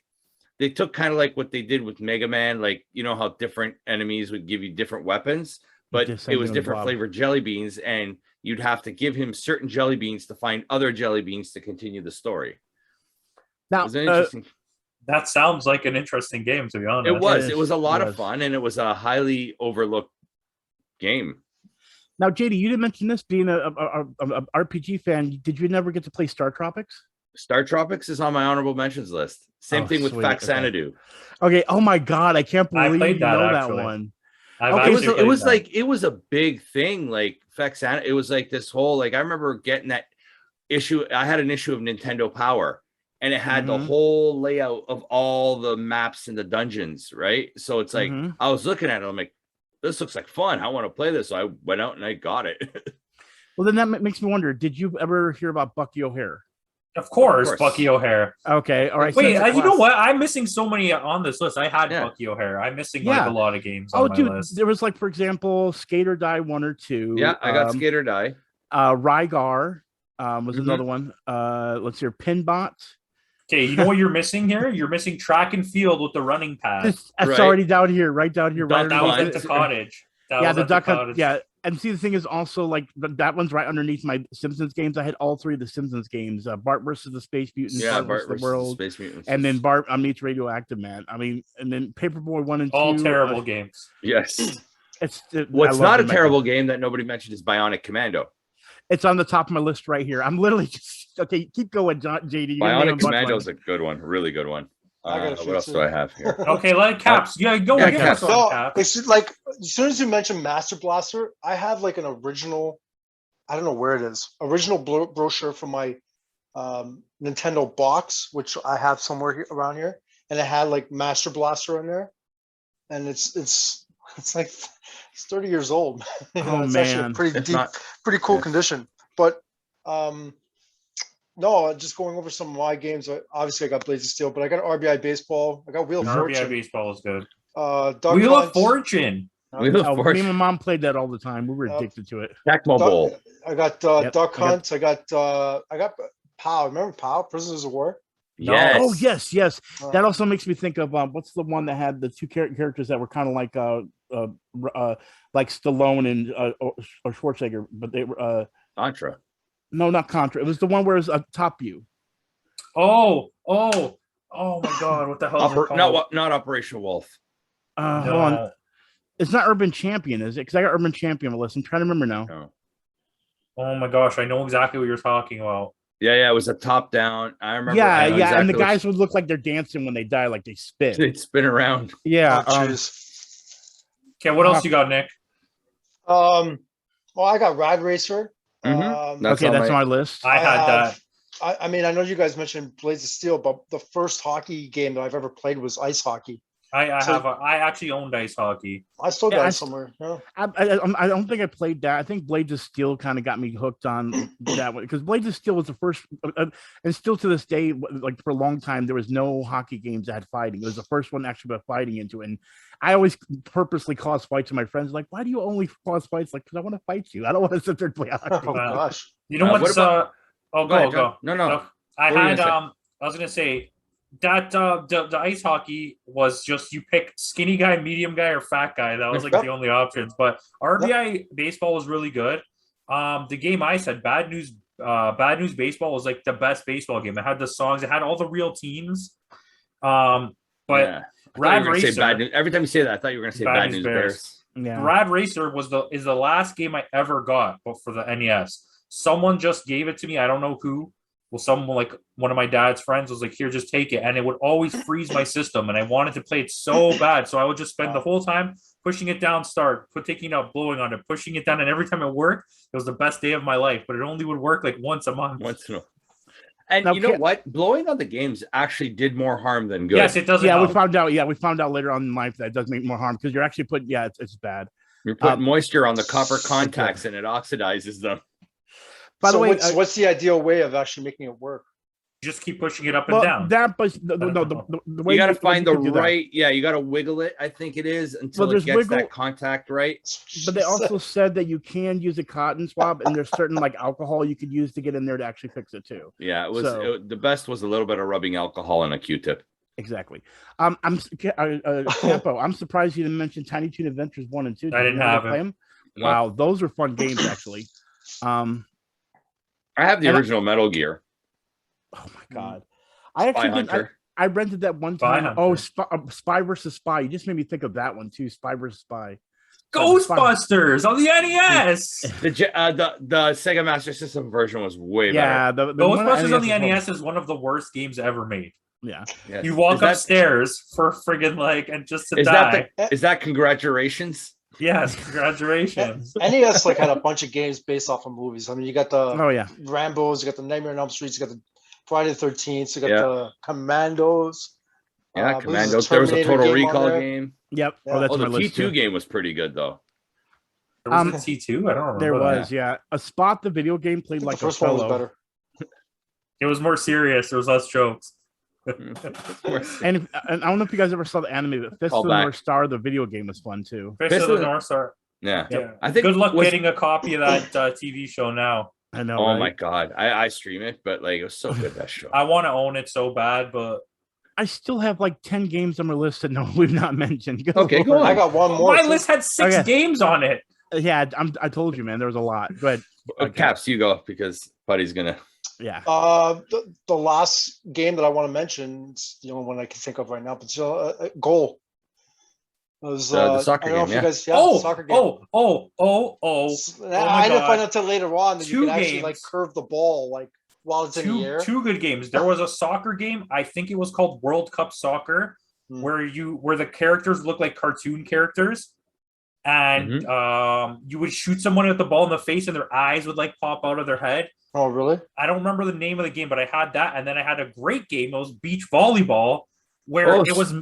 S2: they took kind of like what they did with Mega Man, like, you know how different enemies would give you different weapons, but it was different flavored jelly beans, and you'd have to give him certain jelly beans to find other jelly beans to continue the story.
S4: Now,
S2: was interesting.
S1: That sounds like an interesting game, to be honest.
S2: It was a lot of fun, and it was a highly overlooked game.
S4: Now, JD, you didn't mention this being a RPG fan. Did you never get to play Star Tropics?
S2: Star Tropics is on my honorable mentions list. Same thing with Faxanadu.
S4: Okay. Oh my God, I can't believe you know that one.
S2: It was a big thing. Like Faxanadu, it was like this whole, like, I remember getting that issue. I had an issue of Nintendo Power, and it had the whole layout of all the maps in the dungeons, right? So it's like I was looking at it, I'm like, this looks like fun. I want to play this. So I went out and I got it.
S4: Well, then that makes me wonder, did you ever hear about Bucky O'Hare?
S1: Of course, Bucky O'Hare.
S4: Okay, all right.
S1: Wait, you know what? I'm missing so many on this list. I had Bucky O'Hare. I'm missing like a lot of games on my list.
S4: There was like, for example, Skate or Die 1 or 2.
S2: Yeah, I got Skate or Die.
S4: Rygar was another one. Let's see, Pinbot.
S1: Okay, you know what you're missing here? You're missing Track and Field with the running pad.
S4: It's already down here, right down here.
S1: That was at the cottage.
S4: The Duck Hunt. Yeah. And see, the thing is also like that one's right underneath my Simpsons games. I had all three of the Simpsons games: Bart versus the Space Mutants,
S2: Bart versus
S4: the World,
S2: Space Mutants,
S4: and then Bart meets Radioactive Man. I mean, and then Paperboy 1 and 2.
S1: All terrible games.
S2: Yes.
S4: What's
S2: not a terrible game that nobody mentioned is Bionic Commando.
S4: It's on the top of my list right here. I'm literally just keep going, JD.
S2: Bionic Commando is a good one, really good one. What else do I have here?
S1: Okay, let Caps. Go give us one, Caps.
S3: It's like, as soon as you mention Master Blaster, I have like an original, I don't know where it is, original brochure from my Nintendo box, which I have somewhere around here, and it had like Master Blaster in there, and it's like it's 30 years old. It's actually a pretty deep, pretty cool condition. But no, just going over some of my games. Obviously, I got Blades of Steel, but I got Rbi Baseball. I got Wheel of Fortune.
S1: RBI Baseball is good.
S3: Wheel
S1: of Fortune.
S4: Me and my mom played that all the time. We were addicted to it.
S2: Tecmo Bowl.
S3: I got Duck Hunt. I got POW. Remember POW? Prisoners of War.
S2: Yes.
S4: Oh yes. That also makes me think of what's the one that had the two characters that were kind of like Stallone and or Schwarzenegger, but they were
S2: Contra.
S4: No, not Contra. It was the one where it was a top view.
S1: Oh my God! What the hell?
S2: Not Operation Wolf.
S4: Hold on. It's not Urban Champion, is it? Because I got Urban Champion on the list. I'm trying to remember now.
S2: No.
S1: Oh my gosh, I know exactly what you're talking about.
S2: Yeah, it was a top down. I remember.
S4: Yeah,
S2: I know
S4: yeah, and the
S2: exactly what
S4: guys would look like they're dancing when they die, like they spit.
S2: they'd spin around.
S4: Yeah.
S3: Oh, jeez.
S1: Okay, what else you got, Nick?
S3: Well, I got Rad Racer.
S2: Mhm.
S3: Um,
S4: Okay, that's on my list.
S1: I had that.
S3: have- I mean, I know you guys mentioned Blades of Steel, but the first hockey game that I've ever played was ice hockey.
S1: I actually owned ice hockey.
S3: I still
S4: Yeah,
S3: got
S4: I
S3: it
S4: s-
S3: somewhere. Yeah.
S4: I don't think I played that. I think Blades of Steel kind of got me hooked on that one because Blades of Steel was the first, and still to this day, like for a long time, there was no hockey games that had fighting. It was the first one actually with fighting into it. And I always purposely caused fights with my friends. Like, why do you only cause fights? Like, because I want to fight you. I don't want to sit there and play hockey.
S3: Oh gosh.
S1: You know
S2: What
S1: what's
S2: about-
S1: oh,
S2: Go ahead,
S1: go.
S2: John. No.
S1: I
S2: What were you
S1: had
S2: gonna say?
S1: I was gonna say that the ice hockey was just you pick skinny guy, medium guy, or fat guy. That was like
S3: Yep.
S1: the only options. But RBI baseball was really good. The game I said, Bad News Baseball was like the best baseball game. It had the songs, it had all the real teams. But
S2: Yeah. I thought you
S1: Rad
S2: were gonna say
S1: Racer,
S2: bad news. Every time you say that, I thought you were going to say bad news bears.
S4: Yeah.
S1: Rad Racer is the last game I ever got, but for the NES. Someone just gave it to me. I don't know who. Well, someone like one of my dad's friends was like, "Here, just take it," and it would always freeze my system, and I wanted to play it so bad. So I would just spend the whole time pushing it down, taking it out, blowing on it, pushing it down, and every time it worked, it was the best day of my life. But it only would work like once a month.
S2: Once in a while. And
S4: Now,
S2: you know what? Blowing on the games actually did more harm than good.
S1: Yes, it doesn't.
S4: Yeah, we
S1: help.
S4: found out. Yeah, we found out later on in life that it does make more harm because you're actually putting. Yeah, it's bad.
S2: You're putting moisture on the copper contacts and it oxidizes them.
S4: By the
S3: So
S4: way,
S3: what's the ideal way of actually making it work?
S1: Just keep pushing it up and
S4: well,
S1: down.
S4: that but the way
S2: You got to
S4: way
S2: find the
S4: can do that.
S2: right. Yeah, you got to wiggle it. I think it is until
S4: Well,
S2: it
S4: there's
S2: gets
S4: wiggle-
S2: that contact right.
S4: But they also said that you can use a cotton swab, and there's certain like alcohol you could use to get in there to actually fix it too.
S2: Yeah, it was
S4: So-
S2: the best was a little bit of rubbing alcohol in a Q-tip.
S4: Exactly. Campo, I'm surprised you didn't mention Tiny Toon Adventures 1 and 2.
S1: I didn't have
S4: them.
S2: No.
S4: Wow, those are fun games actually.
S2: I have the
S4: And
S2: original Metal Gear.
S4: Oh my god. I actually
S2: Spy
S4: didn't,
S2: Hunter.
S4: I rented that one
S1: Spy
S4: time. Oh,
S1: Hunter.
S4: Spy versus Spy. You just made me think of that one too. Spy versus Spy.
S1: Ghostbusters on the NES.
S2: The Sega Master System version was way
S4: Yeah,
S2: better.
S4: the one
S1: Ghostbusters on the
S4: is
S1: NES is one of the worst games ever made.
S4: Yeah.
S2: Yes.
S1: You walk
S2: Is that-
S1: upstairs for friggin' like and just to
S2: Is
S1: die.
S2: that congratulations?
S1: Yes, congratulations.
S3: NES like had a bunch of games based off of movies. I mean, you got the
S4: Oh yeah.
S3: Rambos, you got the Nightmare on Elm Street, you got the Friday the 13th, you got
S2: Yeah.
S3: the Commandos.
S2: Yeah,
S3: I believe
S2: Commandos.
S3: there's
S2: There was a
S3: Terminator
S2: Total
S3: game on
S2: Recall
S3: there.
S2: game.
S4: Yep.
S3: Yeah.
S4: Oh, that's
S2: Oh,
S4: on
S2: the
S4: my list
S2: T2
S4: too.
S2: game was pretty good though.
S1: Was it T2? I don't remember.
S4: There
S1: that.
S4: was, yeah. A Spot the video game played
S3: The
S4: like a
S3: first one was
S4: fellow.
S3: better.
S1: It was more serious. There was less jokes.
S4: And I don't know if you guys ever saw the anime, but Fist
S2: Call
S4: of the
S2: back.
S4: North Star, the video game was fun too.
S1: Fist
S2: Fist
S1: of the
S2: of the-
S1: North Star.
S2: Yeah.
S1: Yeah.
S2: I think
S1: Good luck
S2: was-
S1: getting a copy of that TV show now.
S4: I know.
S2: Oh
S4: right?
S2: my god. I stream it, but like it was so good that show.
S1: I want to own it so bad, but
S4: I still have like 10 games on my list that no, we've not mentioned. Good
S2: Okay, go
S4: lord.
S2: on.
S3: I got one more.
S1: my
S3: too.
S1: list had 6
S4: Okay.
S1: games on it.
S4: Yeah, I told you, man. There was a lot. Go ahead. Okay.
S2: Caps, you go because Buddy's gonna.
S4: Yeah.
S3: The last game that I want to mention, it's the only one I can think of right now, but it's Goal. It was
S2: The soccer
S3: I don't know
S2: game,
S3: if
S2: yeah.
S3: you guys, the soccer game. I didn't find out until later on that you
S1: 2
S3: can actually like
S1: games.
S3: curve the ball like while it's in the air.
S1: Two good games. There was a soccer game. I think it was called World Cup Soccer,
S3: Hmm.
S1: where the characters look like cartoon characters, and you would shoot someone with the ball in the face, and their eyes would like pop out of their head.
S3: Oh, really?
S1: I don't remember the name of the game, but I had that, and then I had a great game. It was beach volleyball, where
S2: Oh,
S1: it was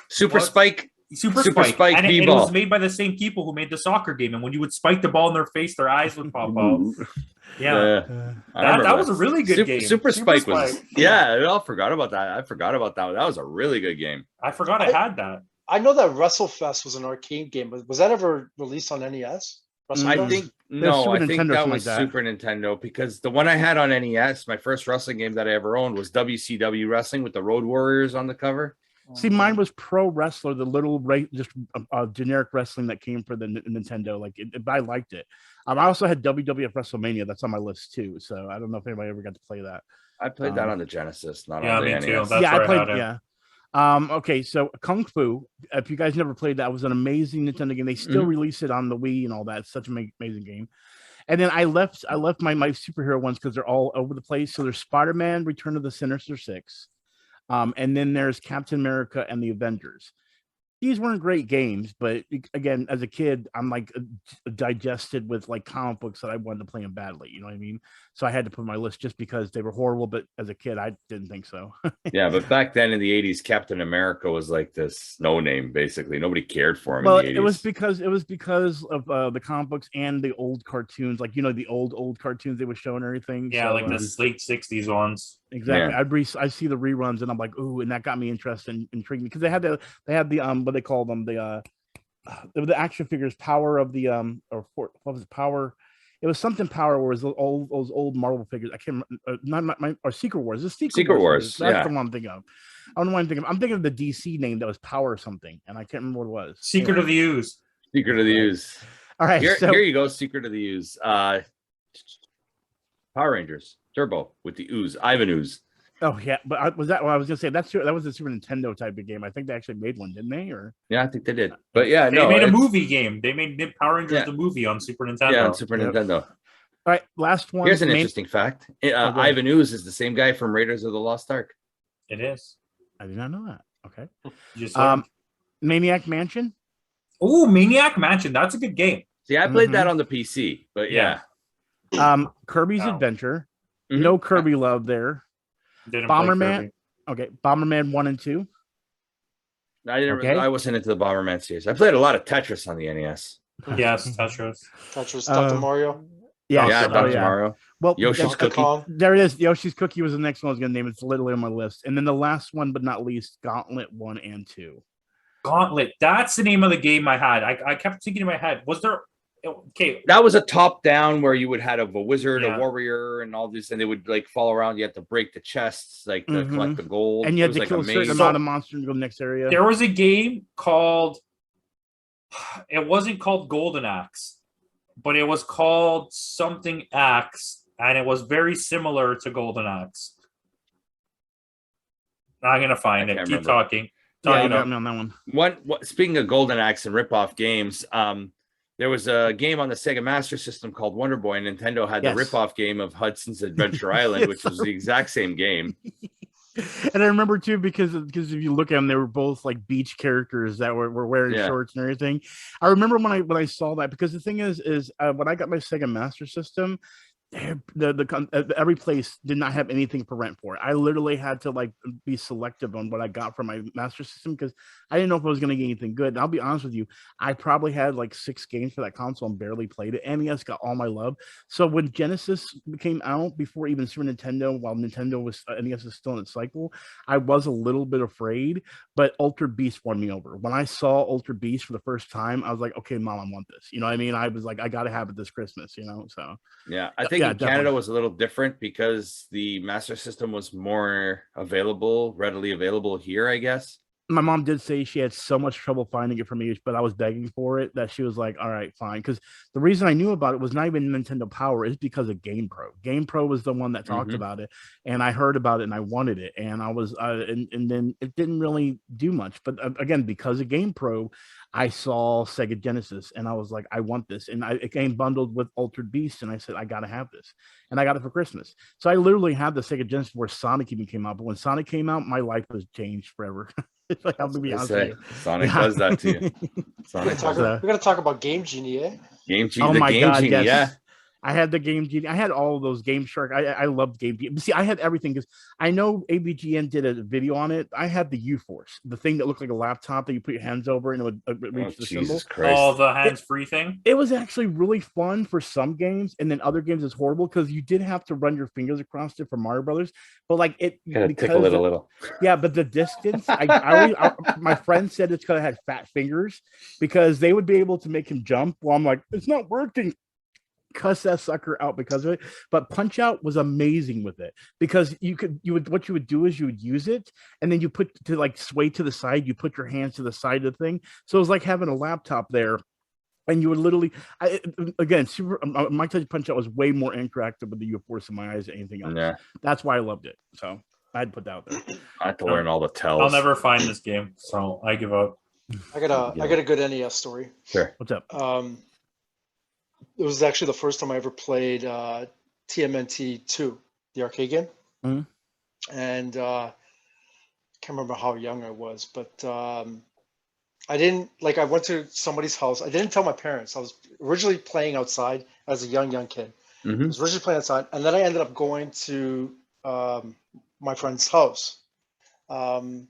S2: Super
S1: What?
S2: Spike.
S1: Super
S2: Super
S1: Spike,
S2: Spike
S1: and it
S2: B-ball.
S1: was made by the same people who made the soccer game. And when you would spike the ball in their face, their eyes would pop out. Yeah,
S2: I remember
S1: that was a really good game.
S2: Super Spike was.
S1: Spike.
S2: Yeah, I all forgot about that. I forgot about that. That was a really good game.
S1: I forgot I had that.
S3: I know that Wrestle Fest was an arcade game, but was that ever released on NES? Wrestle
S2: I
S3: Fest?
S2: think
S4: Super
S2: no, I think
S4: Nintendo,
S2: that
S4: something
S2: was
S4: like that.
S2: Super Nintendo because the one I had on NES, my first wrestling game that I ever owned was WCW Wrestling with the Road Warriors on the cover.
S4: See, mine was Pro Wrestler, the little just generic wrestling that came for the Nintendo. Like, I liked it. I also had WWF Wrestlemania. That's on my list too. So I don't know if anybody ever got to play that.
S2: I played that on the Genesis, not
S1: Yeah,
S2: on the
S1: me
S2: NES.
S1: too. That's
S4: yeah, I
S1: where I
S4: played.
S1: had it.
S4: Yeah. Okay, so Kung Fu. If you guys never played that, it was an amazing Nintendo game. They still release it on the Wii and all that. It's such an amazing game. And then I left my superhero ones because they're all over the place. So there's Spider-Man, Return of the Sinister Six, and then there's Captain America and the Avengers. These weren't great games, but again, as a kid, I'm like digested with like comic books that I wanted to play them badly. You know what I mean? So I had to put my list just because they were horrible. But as a kid, I didn't think so.
S2: Yeah, but back then in the 80s, Captain America was like this no name, basically. Nobody cared for him.
S4: Well,
S2: in the 80s.
S4: it was because of the comic books and the old cartoons, like the old cartoons they were showing and everything.
S1: Yeah,
S4: so,
S1: like the late 60s ones.
S4: Exactly.
S2: Yeah.
S4: I see the reruns and I'm like, ooh, and that got me interested and intrigued me because they had the what they call them, the action figures, power of the what was it, power? It was something power where it was all those old Marvel figures. I can't remember, or Secret Wars. This Secret
S2: Wars.
S4: That's the one I'm thinking of. I don't know what I'm thinking of. I'm thinking of the DC name that was Power something, and I can't remember what it was.
S1: Secret of the Ooze.
S2: Secret of the Ooze.
S4: All right,
S2: here you go. Secret of the Ooze. Power Rangers Turbo with the Ooze. Ivan Ooze.
S4: Oh yeah, but I was gonna say that was a Super Nintendo type of game. I think they actually made one, didn't they? Or
S2: yeah, I think they did. But yeah,
S1: they made a movie game. They made Power Rangers the movie on Super Nintendo.
S2: Yeah, on Super Nintendo.
S4: All right, last one.
S2: Here's an interesting fact. Ivan Ooze is the same guy from Raiders of the Lost Ark.
S1: It is.
S4: I did not know that. Okay.
S1: Just
S4: Maniac Mansion.
S1: Oh, Maniac Mansion. That's a good game.
S2: See, I played that on the PC, but yeah.
S4: Kirby's Adventure. No Kirby love there.
S1: Didn't
S4: Bomberman. Okay, Bomberman 1 and 2.
S2: I wasn't into the Bomberman series. I played a lot of Tetris on the NES.
S1: Yes, Tetris.
S3: Dr. Mario.
S2: Yeah, Dr. Mario.
S4: Well,
S2: Yoshi's Cookie.
S4: There it is. Yoshi's Cookie was the next one I was going to name. It's literally on my list. And then the last one, but not least, Gauntlet 1 and 2.
S1: Gauntlet. That's the name of the game I had. I kept thinking in my head, was there... Okay.
S2: That was a top-down where you would have a wizard, a warrior, and all this, and they would like follow around. You had to break the chests, like to collect the gold.
S4: And you had to kill a certain amount of monsters to go to the next area.
S1: There was a game called... It wasn't called Golden Axe, but it was called something Axe, and it was very similar to Golden Axe. I'm going to find it. Keep talking.
S4: Yeah, you got me on that one.
S2: Speaking of Golden Axe and rip-off games, there was a game on the Sega Master System called Wonderboy, and Nintendo had the rip-off game of Hudson's Adventure Island, which was the exact same game.
S4: And I remember too, because if you look at them, they were both like beach characters that were wearing shorts and everything. I remember when I saw that, because the thing is when I got my Sega Master System, every place did not have anything for rent for it. I literally had to like be selective on what I got from my Master System because I didn't know if I was going to get anything good. And I'll be honest with you, I probably had like 6 games for that console and barely played it. NES got all my love. So when Genesis came out, before even Super Nintendo, while Nintendo was NES was still in its cycle, I was a little bit afraid. But Altered Beast won me over. When I saw Altered Beast for the first time, I was like, okay, Mom, I want this. You know what I mean? I was like, I got to have it this Christmas. So
S2: yeah, I think in Canada was a little different because the Master System was more readily available here, I guess.
S4: My mom did say she had so much trouble finding it for me, but I was begging for it that she was like, all right, fine. Because the reason I knew about it was not even Nintendo Power, it's because of GamePro. GamePro was the one that talked about it, and I heard about it and I wanted it. And I was, and then it didn't really do much. But again, because of GamePro, I saw Sega Genesis and I was like, I want this. And it came bundled with Altered Beast. And I said, I got to have this. And I got it for Christmas. So I literally had the Sega Genesis before Sonic even came out. But when Sonic came out, my life was changed forever. It's like, I'll be honest with you.
S2: Sonic does that to you.
S3: We're going to talk about Game Genie, eh?
S2: Game Genie, oh my God, Genie,
S4: yes. I had the Game Genie. I had all of those Game Shark. I loved Game Genie. But see, I had everything because I know ABGN did a video on it. I had the U-Force, the thing that looked like a laptop that you put your hands over and it would reach the symbol.
S1: Oh, the hands-free thing?
S4: It was actually really fun for some games, and then other games it's horrible because you did have to run your fingers across it for Mario Brothers. But like it,
S2: tickle it a little.
S4: Yeah, but the distance. My friend said it's because I had fat fingers because they would be able to make him jump. Well, I'm like, it's not working. Cuss that sucker out because of it. But Punch Out was amazing with it because what you would do is you would use it and then you put to like sway to the side, you put your hands to the side of the thing. So it was like having a laptop there. And you would literally, My Touch Punch Out was way more interactive with the U-Force in my eyes than anything else. Yeah. That's why I loved it. So I'd put that out there.
S2: I have to learn all the tells.
S1: I'll never find this game, so I give up.
S3: I got a good NES story.
S2: Sure.
S4: What's up?
S3: It was actually the first time I ever played TMNT 2, the arcade game.
S4: Mhm.
S3: And I can't remember how young I was, but I didn't I went to somebody's house. I didn't tell my parents. I was originally playing outside as a young kid. I was originally playing outside, and then I ended up going to my friend's house. And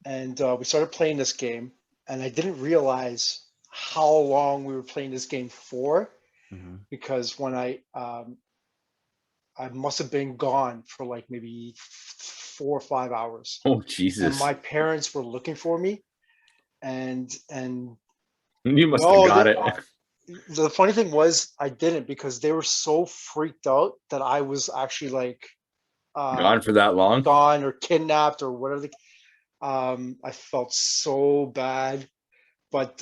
S3: we started playing this game, and I didn't realize how long we were playing this game for, because when I must have been gone for like maybe 4 or 5 hours.
S2: Oh, Jesus.
S3: And my parents were looking for me, and
S2: You must have got it.
S3: The funny thing was I didn't, because they were so freaked out that I was actually like
S2: Gone for that long?
S3: gone or kidnapped or whatever. I felt so bad, but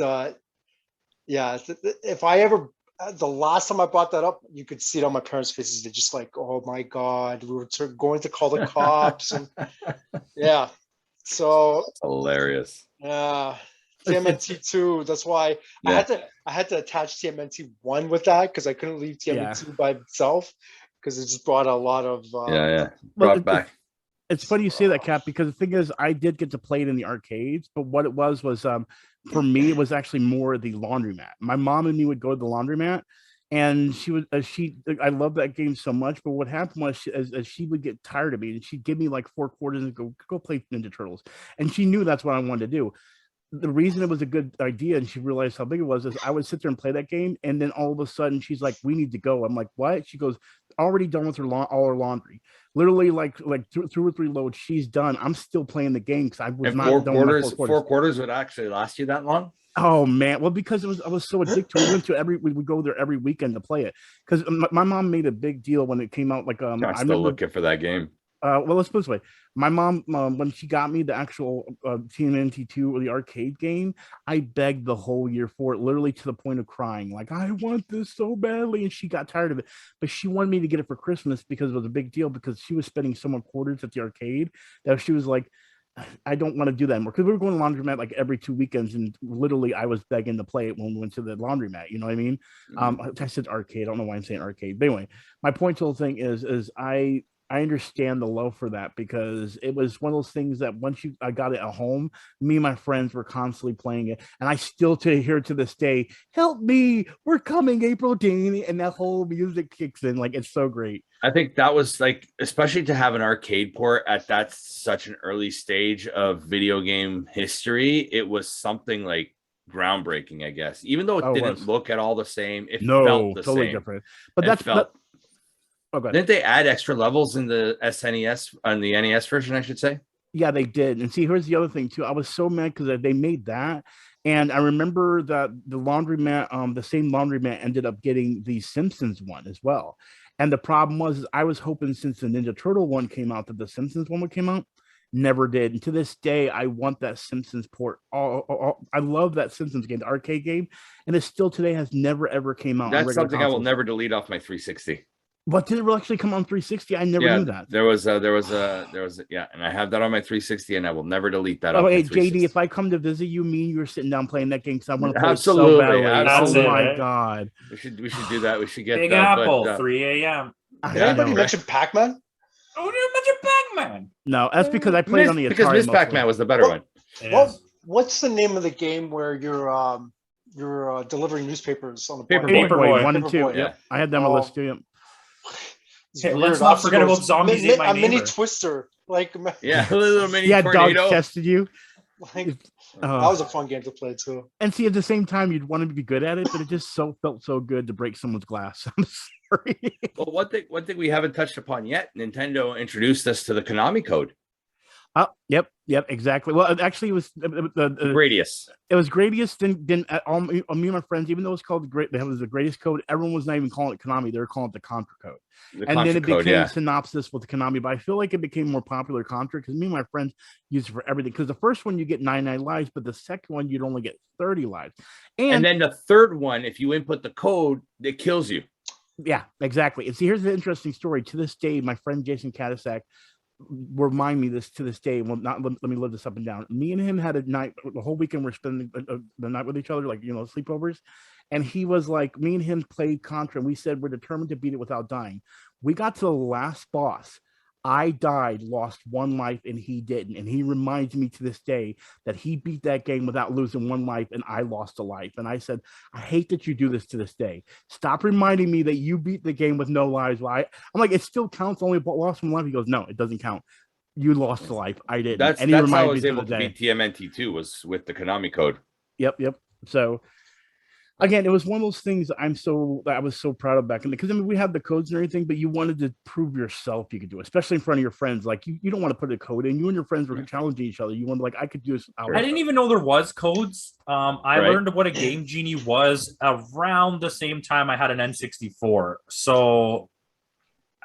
S3: yeah, if I ever, the last time I brought that up, you could see it on my parents' faces. They're just like, "Oh my God, we were going to call the cops," and yeah. So
S2: That's hilarious.
S3: yeah, TMNT 2. That's why I had to attach TMNT 1 with that, because I couldn't leave TMNT by itself, because it just brought a lot of
S2: Brought back.
S4: It's funny you say that, Cap, because the thing is, I did get to play it in the arcades, but what it was for me, it was actually more the laundromat. My mom and me would go to the laundromat, and she would I love that game so much. But what happened was, as she would get tired of me, and she'd give me like 4 quarters and go play Ninja Turtles, and she knew that's what I wanted to do. The reason it was a good idea, and she realized how big it was, is I would sit there and play that game, and then all of a sudden she's like, "We need to go." I'm like, "What?" She goes, "Already done with all her laundry. Literally, like 2 or 3 loads, she's done. I'm still playing the game because I was
S2: And
S4: not
S2: four
S4: done with my
S2: quarters, 4 quarters would actually last you that long?
S4: Oh man, well, because I was so addicted. We would go there every weekend to play it, because my mom made a big deal when it came out. Like
S2: I'm
S4: I
S2: still
S4: remember,
S2: looking for that game.
S4: well, let's put it this way. My mom, when she got me the actual TMNT 2 or the arcade game, I begged the whole year for it, literally to the point of crying. Like, I want this so badly, and she got tired of it. But she wanted me to get it for Christmas because it was a big deal, because she was spending so much quarters at the arcade that she was like, I don't want to do that anymore, because we were going to laundromat like every 2 weekends, and literally I was begging to play it when we went to the laundromat. You know what I mean? I said arcade. I don't know why I'm saying arcade. But anyway, my point to the whole thing is I understand the love for that, because it was one of those things that once I got it at home, me and my friends were constantly playing it, and I still to this day, "Help me, we're coming, April Dean," and that whole music kicks in. Like, it's so great.
S2: I think that was like, especially to have an arcade port at that such an early stage of video game history, it was something like groundbreaking, I guess. Even though it didn't look at all the same, it felt the
S4: totally
S2: same.
S4: Different. But that's
S2: Didn't they add extra levels in the SNES, on the NES version, I should say?
S4: Yeah, they did. And see, here's the other thing too. I was so mad because they made that, and I remember that the laundromat, the same laundromat, ended up getting the Simpsons one as well. And the problem was, I was hoping since the Ninja Turtle one came out that the Simpsons one would come out. Never did. And to this day, I want that Simpsons port. I love that Simpsons game, the arcade game, and it still today has never ever came out.
S2: That's something consoles. I will never delete off my 360.
S4: But did it actually come on 360? I never knew that.
S2: There was and I have that on my 360, and I will never delete that.
S4: Oh, hey, JD, if I come to visit you, me and you are sitting down playing that game, because I want to play
S2: absolutely,
S4: it so badly.
S2: Absolutely.
S4: Oh my God.
S2: We should do that. We should get
S1: Big Apple, 3 a.m.
S3: Did anybody mention Pac-Man?
S1: Oh, did you mention Pac-Man?
S4: No, that's because I played on the Atari.
S2: Because Miss Pac-Man was the better one.
S3: What's the name of the game where you're delivering newspapers on the
S1: Paperboy
S4: 1 and 2?
S3: Paperboy.
S4: Yeah, I had them on the list too.
S1: Hey, let's not forget about Zombies Ate My Neighbor.
S3: A mini Twister, like
S2: a little mini
S4: tornado.
S2: Dog
S4: tested you.
S3: Like, that was a fun game to play too.
S4: And see, at the same time, you'd want to be good at it, but it just felt so good to break someone's glass. I'm sorry.
S2: Well, one thing we haven't touched upon yet, Nintendo introduced us to the Konami code.
S4: Yep, exactly. Well, actually, it was
S2: Gradius.
S4: It was Gradius. Then all me and my friends, even though it was called it was the Gradius code, everyone was not even calling it Konami. They were calling it the Contra code. Then it became Synopsis with the Konami. But I feel like it became more popular Contra because me and my friends used it for everything. Because the first one you get 99 lives, but the second one you'd only get 30 lives.
S2: And then the third one, if you input the code, it kills you.
S4: Yeah, exactly. And see, here's the interesting story. To this day, my friend Jason Katasak, remind me this to this day. Well, not let me live this up and down. Me and him had a night, the whole weekend we're spending the night with each other, like, you know, sleepovers. And he was like, me and him played Contra, and we said we're determined to beat it without dying. We got to the last boss. I died, lost 1 life, and he didn't. And he reminds me to this day that he beat that game without losing 1 life, and I lost a life. And I said, I hate that you do this to this day. Stop reminding me that you beat the game with no lives. Well, I'm like, it still counts, only lost 1 life. He goes, no, it doesn't count. You lost a life. I didn't.
S2: That's how I was able to beat TMNT2 was with the Konami code.
S4: Yep. So again, it was one of those things that I was so proud of back in because I mean we had the codes and everything, but you wanted to prove yourself you could do it, especially in front of your friends. Like you don't want to put a code in. You and your friends were challenging each other. You wanted like I could do this.
S1: I didn't even know there was codes. I learned what a Game Genie was around the same time I had an N64. So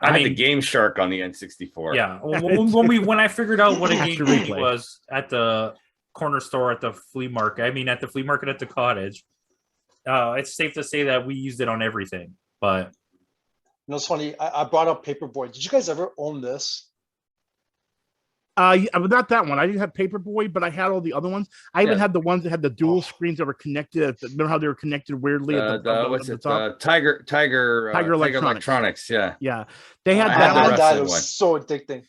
S2: I had the Game Shark on the N64.
S1: Yeah, when I figured out what a Game Genie was at the corner store at the flea market, at the flea market at the cottage. It's safe to say that we used it on everything, but
S3: you know, it's funny. I brought up Paperboy. Did you guys ever own this?
S4: Not that one. I didn't have Paperboy, but I had all the other ones. I even had the ones that had the dual screens that were connected. Remember how they were connected weirdly?
S2: Tiger Electronics.
S4: Yeah. They had
S3: that. It was so addicting.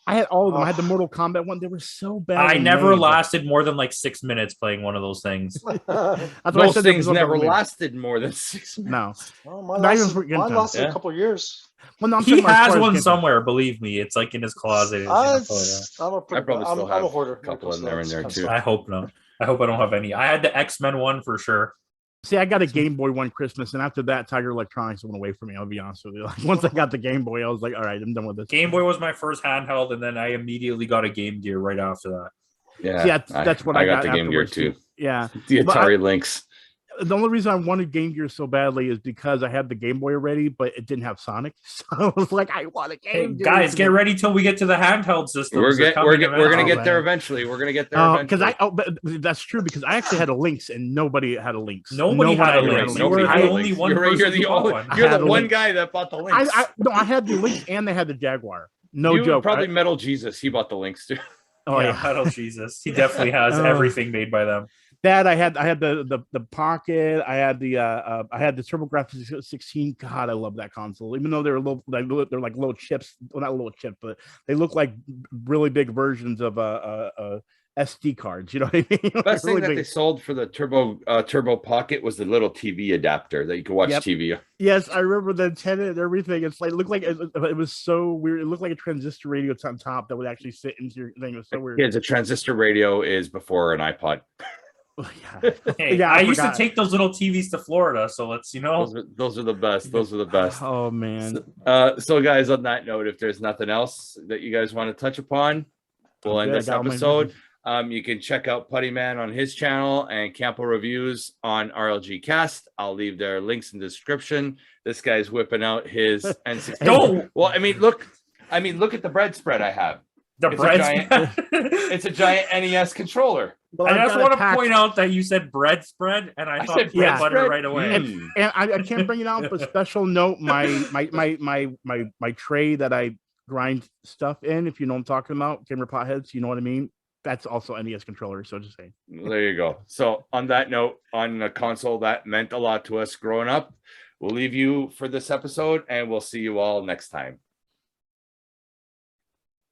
S4: I had all of them. I had the Mortal Kombat one. They were so bad.
S1: I never lasted more than like 6 minutes playing one of those things.
S2: Those things never lasted more than 6 minutes.
S3: No. Oh, mine lasted a couple of years.
S4: Well, no,
S1: he has one somewhere. Believe me, it's like in his closet.
S3: I'm a hoarder.
S2: A couple in there too.
S1: I hope not. I hope I don't have any. I had the X-Men one for sure.
S4: See, I got a Game Boy one Christmas, and after that, Tiger Electronics went away from me. I'll be honest with you. Like once I got the Game Boy, I was like, all right, I'm done with this.
S1: Game Boy was my first handheld, and then I immediately got a Game Gear right after that.
S4: Yeah, that's what I got
S2: the Game Gear too.
S4: Yeah,
S2: the Atari Links.
S4: The only reason I wanted Game Gear so badly is because I had the Game Boy already, but it didn't have Sonic. So I was like, I want a Game Gear.
S1: Guys, get ready till we get to the handheld system.
S2: We're gonna get there eventually. We're gonna get there
S4: because but that's true because I actually had a Lynx and nobody had a Lynx.
S1: Nobody had a Lynx. You were the only one. You're
S2: the one guy that bought the Lynx.
S4: I had the Lynx and they had the Jaguar. No joke.
S2: Probably Metal Jesus. He bought the Lynx too.
S1: Oh yeah, Metal Jesus. He definitely has everything made by them.
S4: That I had the Pocket. I had the TurboGrafx 16. God, I love that console. Even though they're they're like little chips. Well, not little chips, but they look like really big versions of SD cards. You know what I mean?
S2: The best thing that they sold for the Turbo Pocket was the little TV adapter that you could watch TV.
S4: Yes, I remember the antenna and everything. It's like it looked like it was so weird. It looked like a transistor radio on top that would actually sit into your thing. It was so weird.
S2: Kids, a transistor radio is before an iPod.
S1: Hey, I used to take those little TVs to Florida, so let's
S2: those are the best. Those are the best.
S4: Oh man.
S2: So guys, on that note, if there's nothing else that you guys want to touch upon, we'll end this episode. You can check out Putty Man on his channel and Campo Reviews on RLG Cast. I'll leave their links in the description. This guy's whipping out his N64.
S1: No,
S2: well, look at the bread spread I have. It's a giant NES controller.
S1: Well, I just want to point out that you said bread spread, and I thought bread butter right away.
S4: And I can't bring it out, but special note, my tray that I grind stuff in, if you know what I'm talking about, Gamer Potheads, you know what I mean? That's also NES controller, so just saying.
S2: There you go. So on that note, on a console that meant a lot to us growing up, we'll leave you for this episode, and we'll see you all next time.